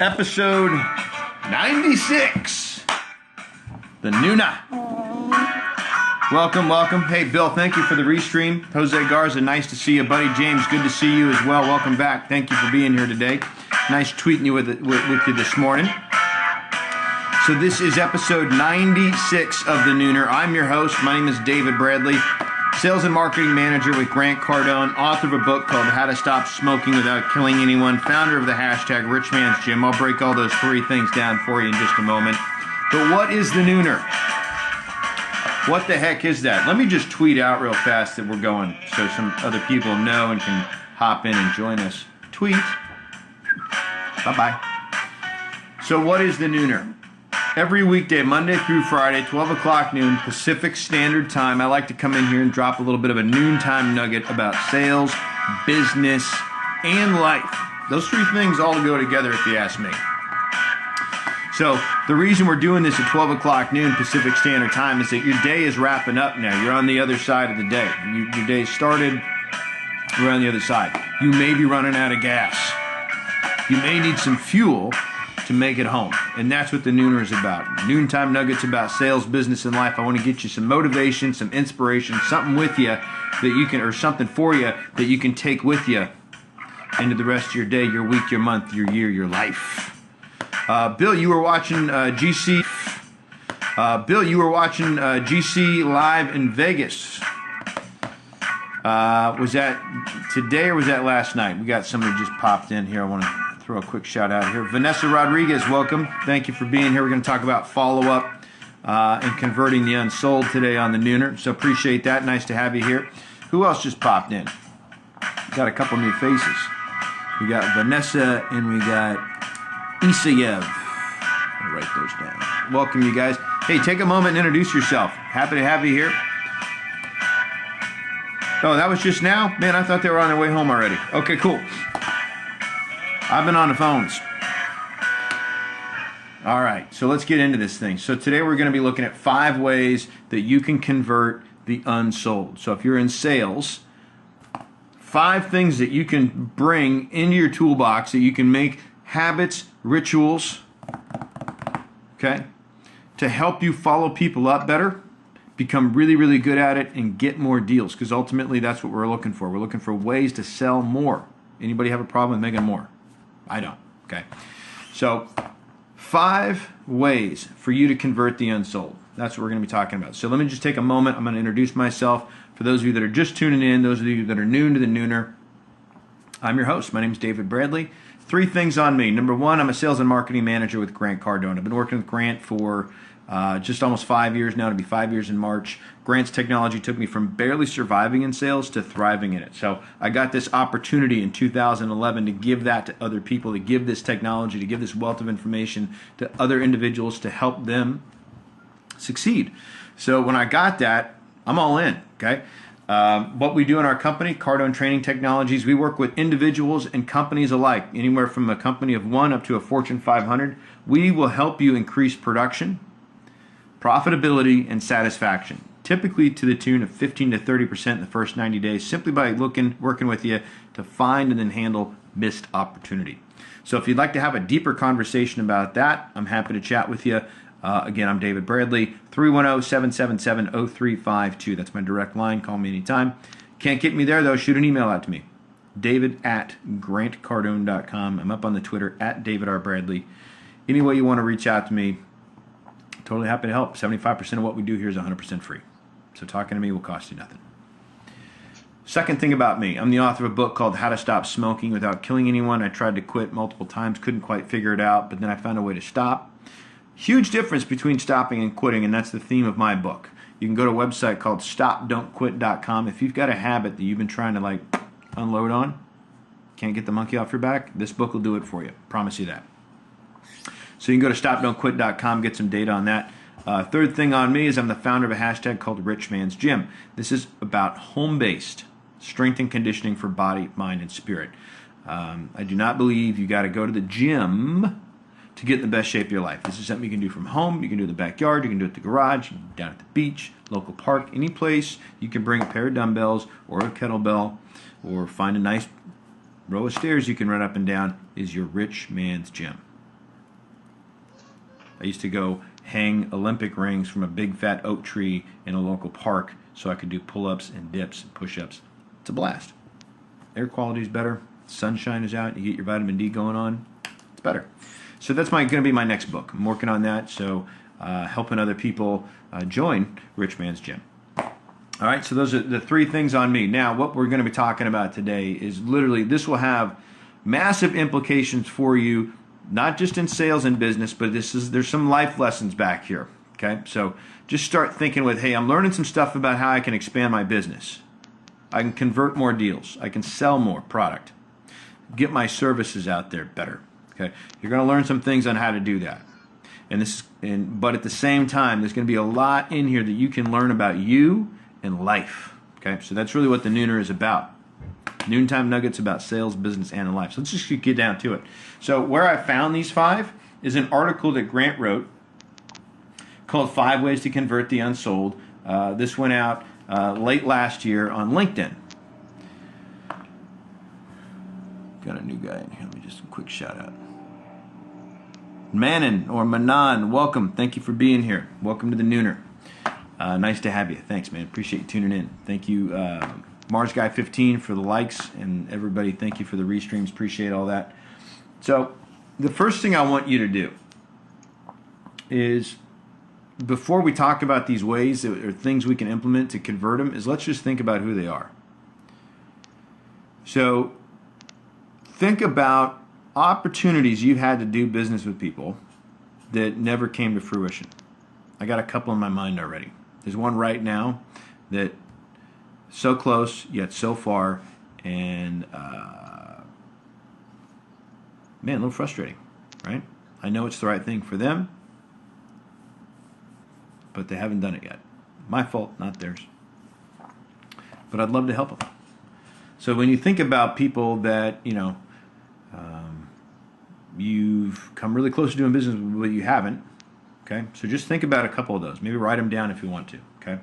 episode 96. The Nuna. Welcome. Hey, Bill, thank you for the restream. Jose Garza, nice to see you. Buddy James, good to see you as well. Welcome back. Thank you for being here today. Nice tweeting you with you this morning. So this is episode 96 of The Nooner. I'm your host. My name is David Bradley, sales and marketing manager with Grant Cardone, author of a book called How to Stop Smoking Without Killing Anyone, founder of the hashtag Rich Man's Gym. I'll break all those three things down for you in just a moment. But what is The Nooner? What the heck is that? Let me just tweet out real fast that we're going so some other people know and can hop in and join us. Tweet. Bye-bye. So what is The Nooner? Every weekday, Monday through Friday, 12 o'clock noon, Pacific Standard Time, I like to come in here and drop a little bit of a noontime nugget about sales, business, and life. Those three things all go together if you ask me. So the reason we're doing this at 12 o'clock noon Pacific Standard Time is that your day is wrapping up now. You're on the other side of the day. Your day started, we're on the other side. You may be running out of gas. You may need some fuel to make it home. And that's what the Nooner is about. Noontime Nuggets about sales, business, and life. I want to get you some motivation, some inspiration, something with you that you can, or something for you that you can take with you into the rest of your day, your week, your month, your year, your life. Bill, you were watching GC. Bill, you were watching GC live in Vegas. Was that today or was that last night? We got somebody just popped in here. I want to throw a quick shout out here. Vanessa Rodriguez, welcome. Thank you for being here. We're going to talk about follow-up and converting the Unsold today on the Nooner. So appreciate that. Nice to have you here. Who else just popped in? Got a couple new faces. We got Vanessa and we got Isayev. I'll write those down. Welcome, you guys. Hey, take a moment and introduce yourself. Happy to have you here. Oh, that was just now? Man, I thought they were on their way home already. Okay, cool. I've been on the phones. All right, so let's get into this thing. So today we're going to be looking at 5 ways that you can convert the unsold. So if you're in sales, 5 things that you can bring into your toolbox that you can make habits, rituals, okay, to help you follow people up better, become really, really good at it, and get more deals, because ultimately that's what we're looking for. We're looking for ways to sell more. Anybody have a problem with making more? I don't. Okay. So 5 ways for you to convert the unsold. That's what we're going to be talking about. So let me just take a moment. I'm going to introduce myself. For those of you that are just tuning in, those of you that are new to the Nooner, I'm your host. My name is David Bradley. 3 things on me. Number 1, I'm a sales and marketing manager with Grant Cardone. I've been working with Grant for just almost 5 years now. It'll be 5 years in March. Grant's technology took me from barely surviving in sales to thriving in it. So I got this opportunity in 2011 to give that to other people, to give this technology, to give this wealth of information to other individuals to help them succeed. So when I got that, I'm all in, okay? What we do in our company, Cardone Training Technologies, we work with individuals and companies alike, anywhere from a company of 1 up to a Fortune 500. We will help you increase production, profitability, and satisfaction, typically to the tune of 15 to 30% in the first 90 days, simply by working with you to find and then handle missed opportunity. So if you'd like to have a deeper conversation about that, I'm happy to chat with you. Again, I'm David Bradley, 310-777-0352. That's my direct line. Call me anytime. Can't get me there, though. Shoot an email out to me, david@grantcardone.com. I'm up on the Twitter, @DavidRBradley. Any way you want to reach out to me, totally happy to help. 75% of what we do here is 100% free. So talking to me will cost you nothing. Second thing about me, I'm the author of a book called How to Stop Smoking Without Killing Anyone. I tried to quit multiple times, couldn't quite figure it out, but then I found a way to stop. Huge difference between stopping and quitting, and that's the theme of my book. You can go to a website called stopdon'tquit.com. If you've got a habit that you've been trying to unload on, can't get the monkey off your back, this book will do it for you. Promise you that. So you can go to stopdon'tquit.com, get some data on that. Third thing on me is I'm the founder of a hashtag called Rich Man's Gym. This is about home-based strength and conditioning for body, mind, and spirit. I do not believe you got to go to the gym to get in the best shape of your life. This is something you can do from home. You can do it in the backyard. You can do it at the garage, down at the beach, local park, any place. You can bring a pair of dumbbells or a kettlebell or find a nice row of stairs you can run up and down is your rich man's gym. I used to go hang Olympic rings from a big fat oak tree in a local park so I could do pull-ups and dips and push-ups. It's a blast. Air quality is better. Sunshine is out. You get your vitamin D going on. It's better. So that's going to be my next book. I'm working on that, so helping other people join Rich Man's Gym. All right, so those are the 3 things on me. Now, what we're going to be talking about today is literally, this will have massive implications for you, not just in sales and business, but there's some life lessons back here. Okay, so just start thinking with, hey, I'm learning some stuff about how I can expand my business. I can convert more deals. I can sell more product. Get my services out there better. Okay, you're going to learn some things on how to do that. But at the same time, there's going to be a lot in here that you can learn about you and life. Okay, so that's really what the Nooner is about. Noontime Nuggets about sales, business, and life. So let's just get down to it. So where I found these 5 is an article that Grant wrote called 5 Ways to Convert the Unsold. This went out late last year on LinkedIn. Got a new guy in here. Let me just a quick shout out. Manon or Manan, welcome. Thank you for being here. Welcome to the Nooner. Nice to have you. Thanks, man. Appreciate you tuning in. Thank you, Mars Guy 15 for the likes, and everybody, thank you for the restreams. Appreciate all that. So the first thing I want you to do is, before we talk about these ways or things we can implement to convert them, is let's just think about who they are. So think about opportunities you've had to do business with people that never came to fruition. I got a couple in my mind already. There's one right now that so close yet so far, and man, a little frustrating, right? I know it's the right thing for them, but they haven't done it yet. My fault, not theirs. But I'd love to help them. So when you think about people that, you've come really close to doing business with, but you haven't, okay? So just think about a couple of those. Maybe write them down if you want to, okay?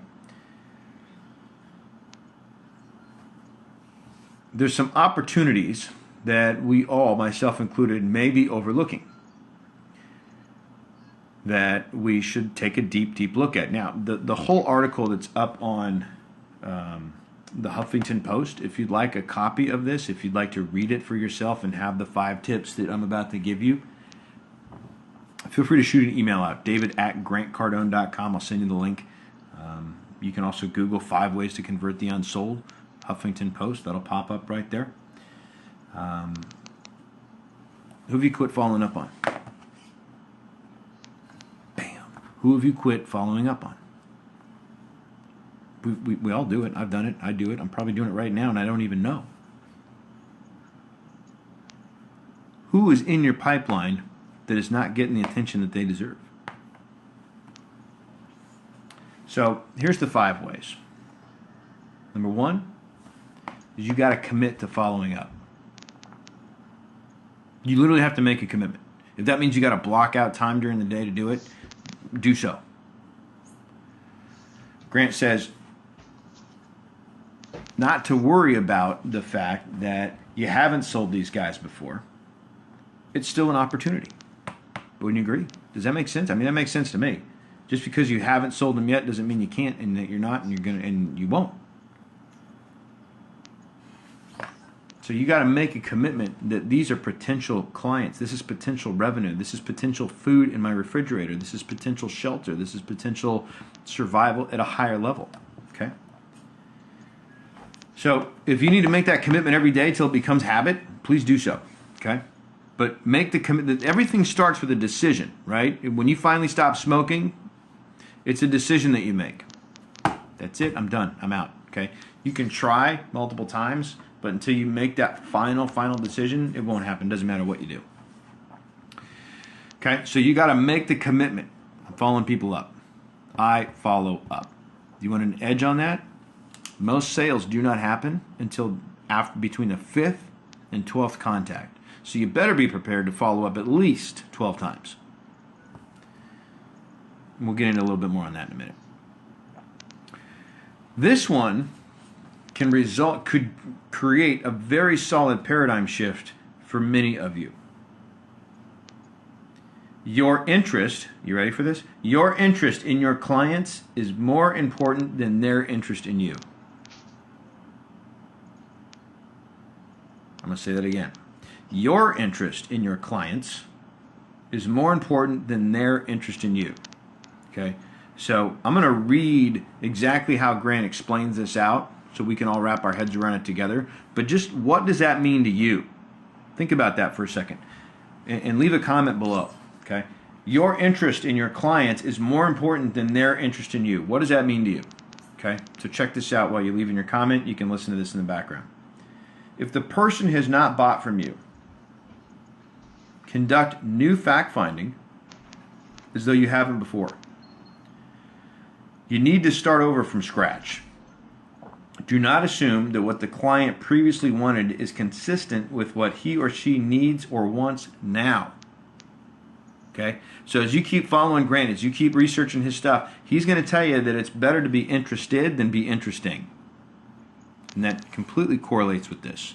There's some opportunities that we all, myself included, may be overlooking that we should take a deep look at. Now, the whole article that's up on the Huffington Post, if you'd like a copy of this, if you'd like to read it for yourself and have the 5 tips that I'm about to give you, feel free to shoot an email out, david@grantcardone.com. I'll send you the link. You can also Google 5 Ways to Convert the Unsold, Huffington Post. That'll pop up right there. Who have you quit following up on? Bam. Who have you quit following up on? We all do it. I've done it. I do it. I'm probably doing it right now, and I don't even know. Who is in your pipeline that is not getting the attention that they deserve? So here's the 5 ways. Number 1 is you got to commit to following up. You literally have to make a commitment. If that means you got to block out time during the day to do it, do so. Grant says not to worry about the fact that you haven't sold these guys before. It's still an opportunity. Wouldn't you agree? Does that make sense? I mean, that makes sense to me. Just because you haven't sold them yet doesn't mean you can't, and that you're not, and you're gonna, and you won't. So you got to make a commitment that these are potential clients. This is potential revenue. This is potential food in my refrigerator. This is potential shelter. This is potential survival at a higher level. Okay? So if you need to make that commitment every day till it becomes habit, please do so. Okay? But make the commitment. Everything starts with a decision, right? When you finally stop smoking, it's a decision that you make. That's it. I'm done. I'm out. Okay? You can try multiple times, but until you make that final decision, it won't happen. Doesn't matter what you do. Okay? So you got to make the commitment. I'm following people up. I follow up. You want an edge on that? Most sales do not happen until between the 5th and 12th contact. So you better be prepared to follow up at least 12 times. And we'll get into a little bit more on that in a minute. This one could create a very solid paradigm shift for many of you. Your interest, you ready for this? Your interest in your clients is more important than their interest in you. I'm going to say that again. Your interest in your clients is more important than their interest in you. Okay? So I'm going to read exactly how Grant explains this out so we can all wrap our heads around it together. But just what does that mean to you? Think about that for a second. And leave a comment below. Okay? Your interest in your clients is more important than their interest in you. What does that mean to you? Okay? So check this out while you're leaving your comment. You can listen to this in the background. If the person has not bought from you, conduct new fact-finding as though you haven't before. You need to start over from scratch. Do not assume that what the client previously wanted is consistent with what he or she needs or wants now. Okay? So as you keep following Grant, as you keep researching his stuff, he's going to tell you that it's better to be interested than be interesting. And that completely correlates with this.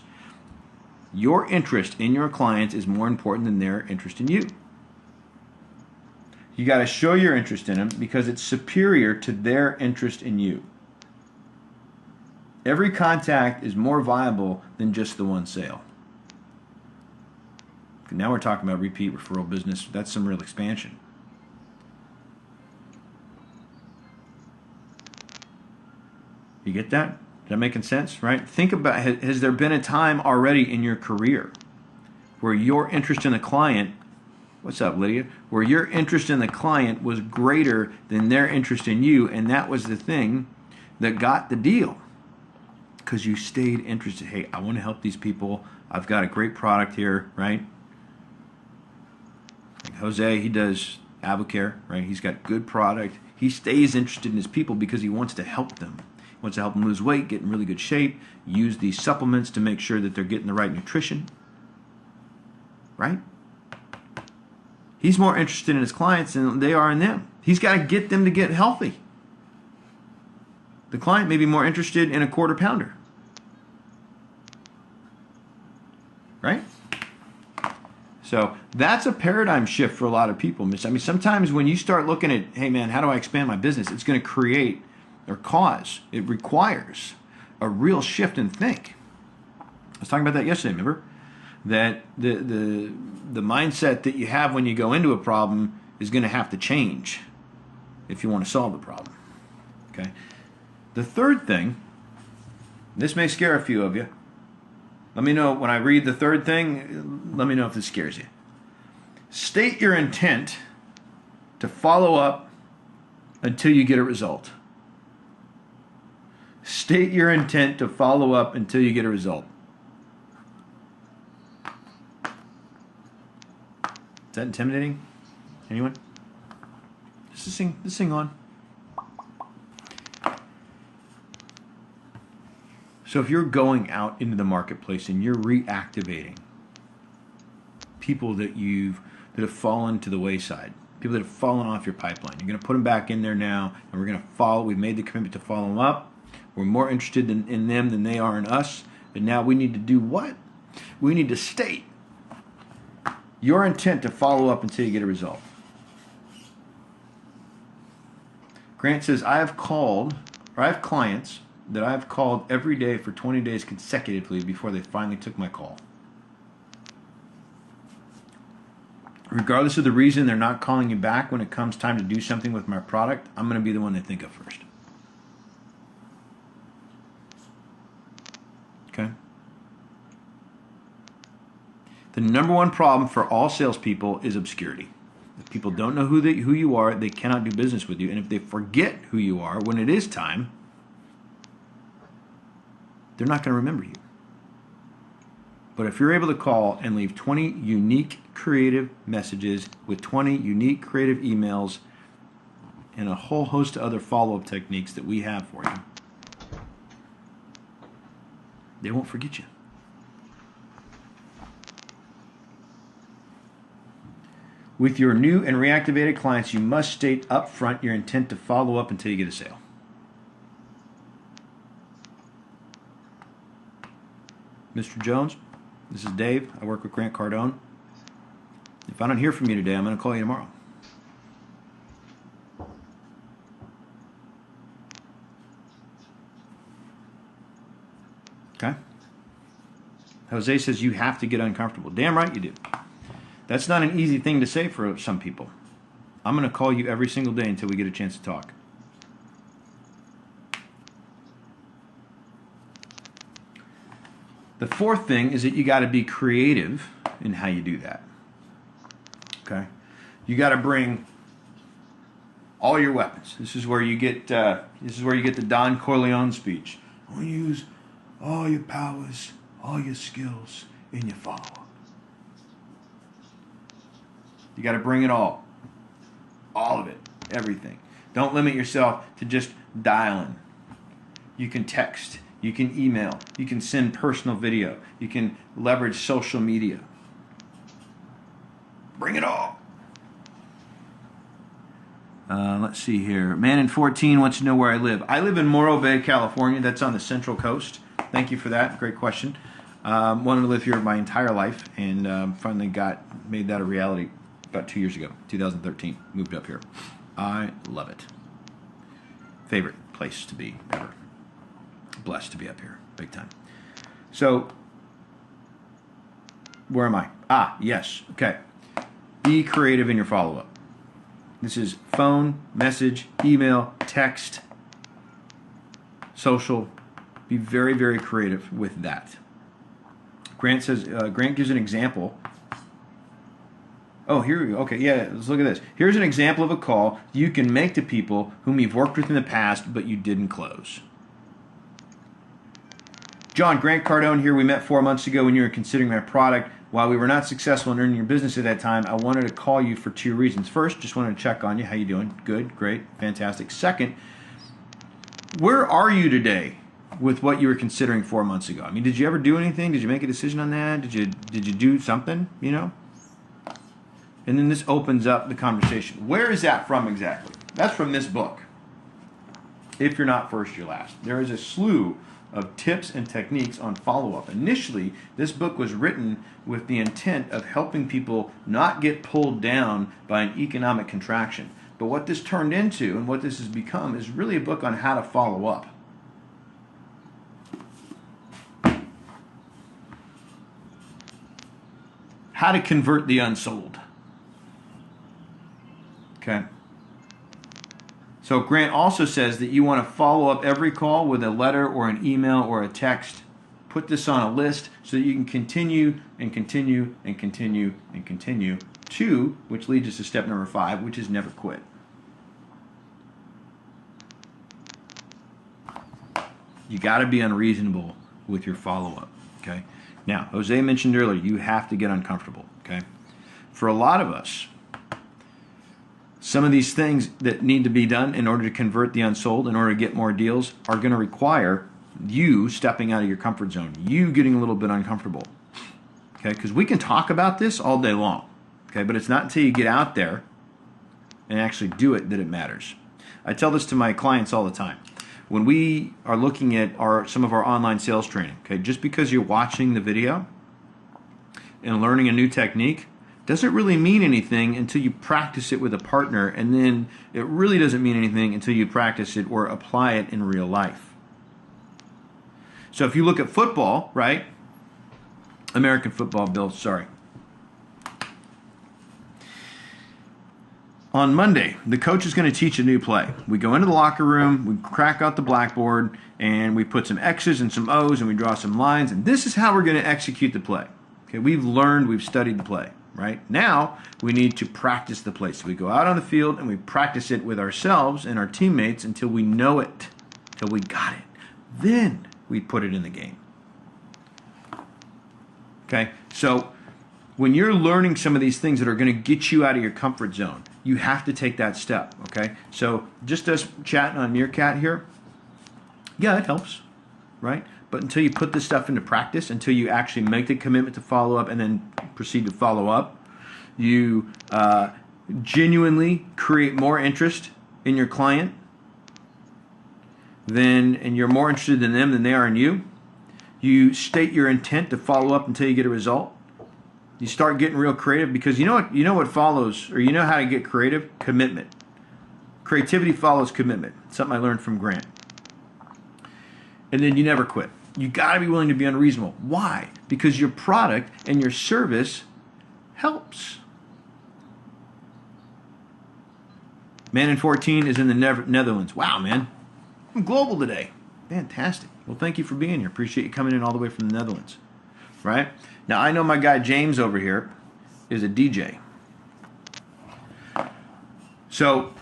Your interest in your clients is more important than their interest in you. You got to show your interest in them because it's superior to their interest in you. Every contact is more viable than just the one sale. Now we're talking about repeat referral business. That's some real expansion. You get that? Is that making sense, right? Think about, has there been a time already in your career where your interest in the client, what's up, Lydia? Where your interest in the client was greater than their interest in you, and that was the thing that got the deal. Because you stayed interested. Hey, I want to help these people. I've got a great product here, right? Like Jose, he does AvoCare, right? He's got good product. He stays interested in his people because he wants to help them. He wants to help them lose weight, get in really good shape, use these supplements to make sure that they're getting the right nutrition, right? He's more interested in his clients than they are in them. He's got to get them to get healthy. The client may be more interested in a quarter pounder. Right? So that's a paradigm shift for a lot of people. I mean, sometimes when you start looking at, hey man, how do I expand my business? It's going to create or cause, it requires a real shift in think. I was talking about that yesterday, remember? That the mindset that you have when you go into a problem is going to have to change if you want to solve the problem. Okay? The third thing, this may scare a few of you. Let me know when I read the third thing, let me know if this scares you. State your intent to follow up until you get a result. State your intent to follow up until you get a result. Is that intimidating? Anyone? Just sing on. So if you're going out into the marketplace and you're reactivating people that have fallen to the wayside, people that have fallen off your pipeline, you're going to put them back in there now, and we're going to follow. We've made the commitment to follow them up. We're more interested in them than they are in us. And now we need to do what? We need to state your intent to follow up until you get a result. Grant says, I have clients that I've called every day for 20 days consecutively before they finally took my call. Regardless of the reason they're not calling you back when it comes time to do something with my product, I'm going to be the one they think of first. Okay? The number one problem for all salespeople is obscurity. If people don't know who you are, they cannot do business with you. And if they forget who you are when it is time, they're not going to remember you. But if you're able to call and leave 20 unique creative messages with 20 unique creative emails and a whole host of other follow-up techniques that we have for you, they won't forget you. With your new and reactivated clients, you must state up front your intent to follow up until you get a sale. Mr. Jones, this is Dave. I work with Grant Cardone. If I don't hear from you today, I'm going to call you tomorrow. Okay? Jose says you have to get uncomfortable. Damn right you do. That's not an easy thing to say for some people. I'm going to call you every single day until we get a chance to talk. The fourth thing is that you got to be creative in how you do that. Okay? You got to bring all your weapons. This is where you get the Don Corleone speech. I'm going to use all your powers, all your skills in your follow-up. You got to bring it all. All of it. Everything. Don't limit yourself to just dialing. You can text. You can email. You can send personal video. You can leverage social media. Bring it all. Let's see here. Man in 14 wants to know where I live. I live in Morro Bay, California. That's on the Central Coast. Thank you for that. Great question. Wanted to live here my entire life, and finally made that a reality about 2 years ago, 2013. Moved up here. I love it. Favorite place to be ever. Blessed to be up here, big time. So, where am I? Yes. Okay. Be creative in your follow-up. This is phone, message, email, text, social. Be very, very creative with that. Grant gives an example. Oh, here we go. Okay, yeah, let's look at this. Here's an example of a call you can make to people whom you've worked with in the past, but you didn't close. John, Grant Cardone here. We met 4 months ago when you were considering my product. While we were not successful in earning your business at that time, I wanted to call you for 2 reasons. First, just wanted to check on you. How you doing? Good, great, fantastic. Second, where are you today with what you were considering 4 months ago? I mean, did you ever do anything? Did you make a decision on that? Did you do something, you know? And then this opens up the conversation. Where is that from exactly? That's from this book. If you're not first, you're last. There is a slew of tips and techniques on follow-up. Initially, this book was written with the intent of helping people not get pulled down by an economic contraction. But what this turned into and what this has become is really a book on how to follow up. How to convert the unsold. Okay. So Grant also says that you want to follow up every call with a letter or an email or a text. Put this on a list so that you can continue and continue and continue and continue to, which leads us to step number 5, which is never quit. You got to be unreasonable with your follow-up. Okay. Now, Jose mentioned earlier, you have to get uncomfortable. Okay. For a lot of us, some of these things that need to be done in order to convert the unsold, in order to get more deals, are going to require you stepping out of your comfort zone, you getting a little bit uncomfortable. Okay, because we can talk about this all day long, okay, but it's not until you get out there and actually do it that it matters. I tell this to my clients all the time. When we are looking at some of our online sales training, okay, just because you're watching the video and learning a new technique doesn't really mean anything until you practice it with a partner, and then it really doesn't mean anything until you practice it or apply it in real life. So if you look at football, right? American football, Bill, sorry. On Monday, the coach is going to teach a new play. We go into the locker room, we crack out the blackboard, and we put some X's and some O's, and we draw some lines, and this is how we're going to execute the play. Okay, we've studied the play. Right? Now, we need to practice the play. So we go out on the field and we practice it with ourselves and our teammates until we know it, until we got it. Then we put it in the game. Okay? So when you're learning some of these things that are going to get you out of your comfort zone, you have to take that step. Okay? So just us chatting on Meerkat here, yeah, it helps. Right? But until you put this stuff into practice, until you actually make the commitment to follow up and then proceed to follow up, you genuinely create more interest in your client, and you're more interested in them than they are in you. You state your intent to follow up until you get a result. You start getting real creative because you know what follows, or you know how to get creative? Commitment. Creativity follows commitment. Something I learned from Grant. And then you never quit. You got to be willing to be unreasonable. Why? Because your product and your service helps. Man in 14 is in the Netherlands. Wow, man. I'm global today. Fantastic. Well, thank you for being here. Appreciate you coming in all the way from the Netherlands. Right? Now, I know my guy James over here is a DJ. So,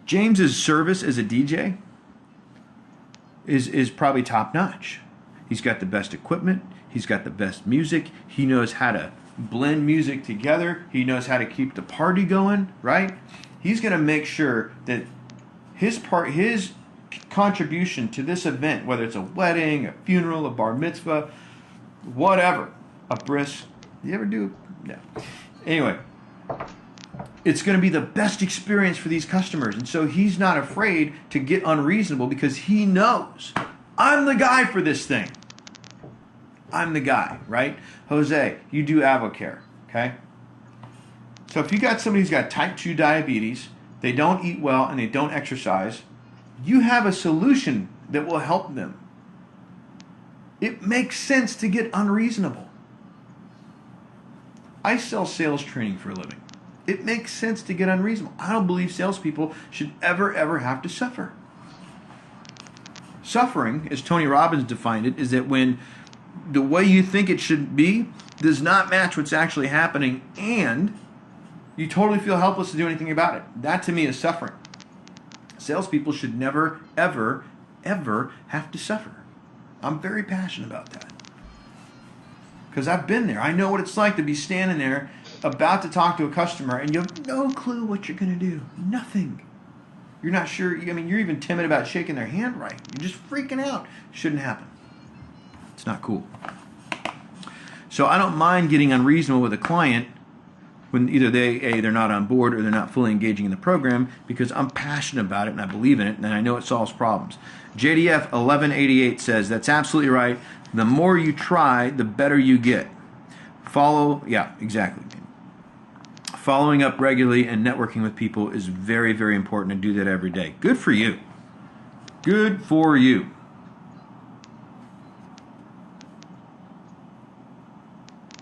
James's service as a DJ is probably top notch. He's got the best equipment. He's got the best music. He knows how to blend music together. He knows how to keep the party going, right? He's going to make sure that his contribution to this event, whether it's a wedding, a funeral, a bar mitzvah, whatever, a bris. You ever do? No. Anyway, it's going to be the best experience for these customers. And so he's not afraid to get unreasonable because he knows I'm the guy for this thing. I'm the guy, right? Jose, you do AvoCare, okay? So if you got somebody who's got type 2 diabetes, they don't eat well and they don't exercise, you have a solution that will help them. It makes sense to get unreasonable. I sell sales training for a living. It makes sense to get unreasonable. I don't believe salespeople should ever have to suffer. Suffering, as Tony Robbins defined it, is that when the way you think it should be does not match what's actually happening and you totally feel helpless to do anything about it. That to me is suffering. Salespeople should never, ever have to suffer. I'm very passionate about that. Because I've been there. I know what it's like to be standing there about to talk to a customer and you have no clue what you're going to do. Nothing. You're not sure. I mean, you're even timid about shaking their hand right. You're just freaking out. Shouldn't happen. It's not cool. So I don't mind getting unreasonable with a client when either they're not on board or they're not fully engaging in the program because I'm passionate about it and I believe in it and I know it solves problems. JDF 1188 says, that's absolutely right. The more you try, the better you get. Yeah, exactly. Following up regularly and networking with people is very, very important to do that every day. Good for you. Good for you.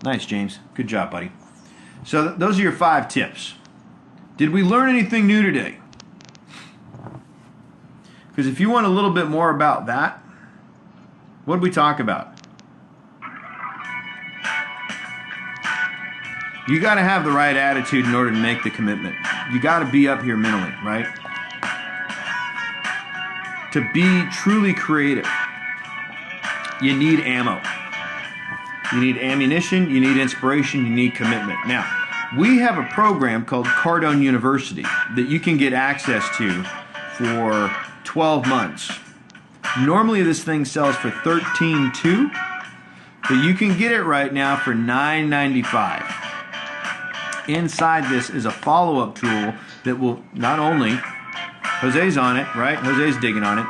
Nice, James. Good job, buddy. So those are your 5 tips. Did we learn anything new today? Because if you want a little bit more about that, what did we talk about? You got to have the right attitude in order to make the commitment. You got to be up here mentally, right? To be truly creative, you need ammo. You need ammunition, you need inspiration, you need commitment. Now, we have a program called Cardone University that you can get access to for 12 months. Normally this thing sells for $13,200, but you can get it right now for $9.95. Inside this is a follow-up tool that will not only, Jose's on it, right? Jose's digging on it.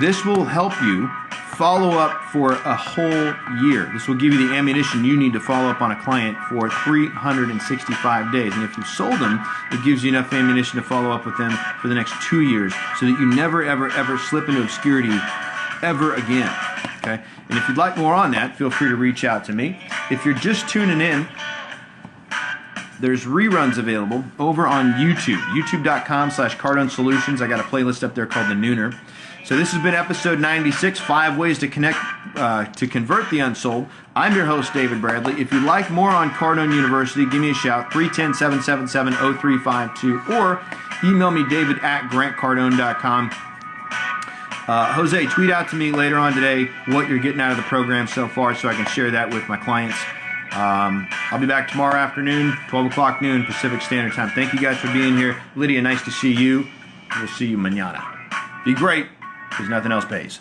This will help you follow up for a whole year. This will give you the ammunition you need to follow up on a client for 365 days. And if you've sold them, it gives you enough ammunition to follow up with them for the next 2 years so that you never, ever slip into obscurity ever again. Okay? And if you'd like more on that, feel free to reach out to me. If you're just tuning in, there's reruns available over on YouTube, youtube.com/Cardone Solutions. I got a playlist up there called The Nooner. So this has been episode 96, 5 ways to convert the unsold. I'm your host, David Bradley. If you'd like more on Cardone University, give me a shout, 310-777-0352, or email me, david@grantcardone.com. Jose, tweet out to me later on today what you're getting out of the program so far so I can share that with my clients. I'll be back tomorrow afternoon, 12 o'clock noon, Pacific Standard Time. Thank you guys for being here. Lydia, nice to see you. We'll see you mañana. Be great, because nothing else pays.